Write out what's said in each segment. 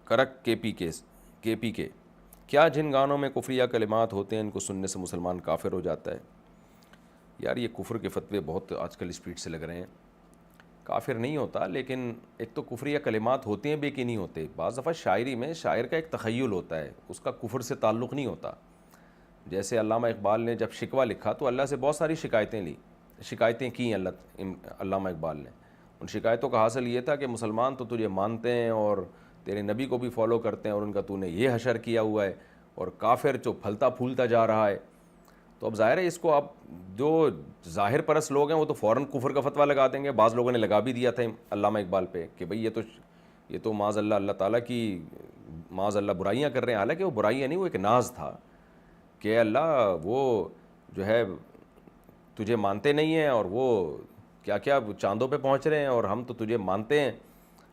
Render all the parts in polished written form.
کرک کے پی کے، کیا جن گانوں میں کفریہ کلمات ہوتے ہیں ان کو سننے سے مسلمان کافر ہو جاتا ہے؟ یار یہ کفر کے فتوے بہت آج کل اسپیڈ سے لگ رہے ہیں. کافر نہیں ہوتا، لیکن ایک تو کفریہ کلمات ہوتے ہیں بے کہ نہیں ہوتے. بعض دفعہ شاعری میں شاعر کا ایک تخیل ہوتا ہے، اس کا کفر سے تعلق نہیں ہوتا. جیسے علامہ اقبال نے جب شکوہ لکھا تو اللہ سے بہت ساری شکایتیں کی علامہ اقبال نے. ان شکایتوں کا حاصل یہ تھا کہ مسلمان تو تجھے مانتے ہیں اور تیرے نبی کو بھی فالو کرتے ہیں اور ان کا تو نے یہ حشر کیا ہوا ہے، اور کافر جو پھلتا پھولتا جا رہا ہے. تو اب ظاہر ہے اس کو اب جو ظاہر پرست لوگ ہیں وہ تو فوراً کفر کا فتویٰ لگا دیں گے. بعض لوگوں نے لگا بھی دیا تھا علامہ اقبال پہ کہ بھئی یہ تو معاذ اللہ اللہ تعالیٰ کی معاذ اللہ برائیاں کر رہے ہیں. حالانکہ وہ برائیاں نہیں، وہ ایک ناز تھا کہ اللہ وہ جو ہے تجھے مانتے نہیں ہیں اور وہ کیا کیا چاندوں پہ پہنچ رہے ہیں، اور ہم تو تجھے مانتے ہیں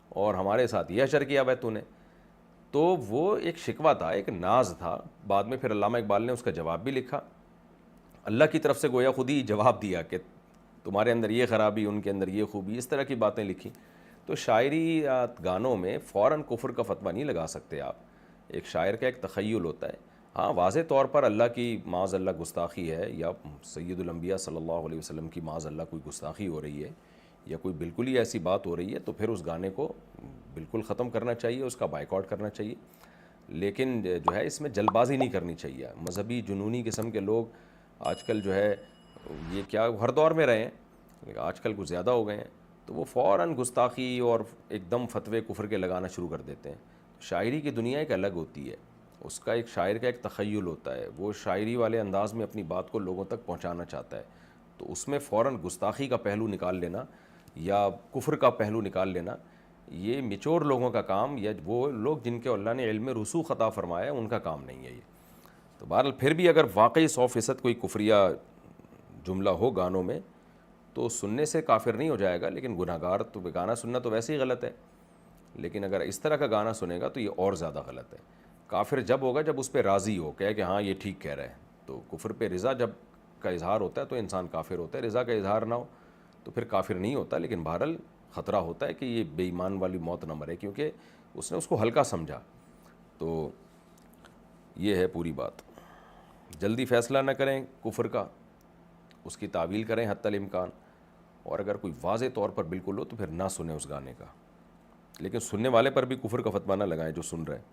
اور ہمارے ساتھ یہ اشر کیا ہوا ہے تو نے. تو وہ ایک شکوہ تھا، ایک ناز تھا. بعد میں پھر علامہ اقبال نے اس کا جواب بھی لکھا، اللہ کی طرف سے گویا خود ہی جواب دیا کہ تمہارے اندر یہ خرابی، ان کے اندر یہ خوبی، اس طرح کی باتیں لکھی. تو شاعری گانوں میں فوراً کفر کا فتویٰ نہیں لگا سکتے آپ. ایک شاعر کا ایک تخیل ہوتا ہے. ہاں واضح طور پر اللہ کی معاذ اللہ گستاخی ہے، یا سید الانبیاء صلی اللہ علیہ وسلم کی معاذ اللہ کوئی گستاخی ہو رہی ہے، یا کوئی بالکل ہی ایسی بات ہو رہی ہے، تو پھر اس گانے کو بالکل ختم کرنا چاہیے، اس کا بائیکاٹ کرنا چاہیے. لیکن جو ہے اس میں جلد بازی نہیں کرنی چاہیے. مذہبی جنونی قسم کے لوگ آج کل جو ہے یہ کیا ہر دور میں رہے ہیں لیکن آج کل کچھ زیادہ ہو گئے ہیں، تو وہ فوراً گستاخی اور ایک دم فتوے کفر کے لگانا شروع کر دیتے ہیں. شاعری کی دنیا ایک الگ ہوتی ہے، اس کا ایک شاعر کا ایک تخیل ہوتا ہے، وہ شاعری والے انداز میں اپنی بات کو لوگوں تک پہنچانا چاہتا ہے. تو اس میں فوراً گستاخی کا پہلو نکال لینا یا کفر کا پہلو نکال لینا، یہ میچور لوگوں کا کام، یا وہ لوگ جن کے اللہ نے علم رسوخ عطا فرمایا ہے ان کا کام نہیں ہے یہ. تو بہرحال پھر بھی اگر واقعی 100% کوئی کفریہ جملہ ہو گانوں میں تو سننے سے کافر نہیں ہو جائے گا، لیکن گناہ گار تو گانا سننا تو ویسے ہی غلط ہے، لیکن اگر اس طرح کا گانا سنے گا تو یہ اور زیادہ غلط ہے. کافر جب ہوگا جب اس پہ راضی ہو، کہے کہ ہاں یہ ٹھیک کہہ رہا ہے. تو کفر پہ رضا جب کا اظہار ہوتا ہے تو انسان کافر ہوتا ہے. رضا کا اظہار نہ ہو تو پھر کافر نہیں ہوتا، لیکن بہرحال خطرہ ہوتا ہے کہ یہ بے ایمان والی موت نہ مرے، کیونکہ اس نے اس کو ہلکا سمجھا. تو یہ ہے پوری بات. جلدی فیصلہ نہ کریں کفر کا، اس کی تعویل کریں حتی الامکان، اور اگر کوئی واضح طور پر بالکل ہو تو پھر نہ سنیں اس گانے کا. لیکن سننے والے پر بھی کفر کا فتویٰ نہ لگائیں جو سن رہے ہیں.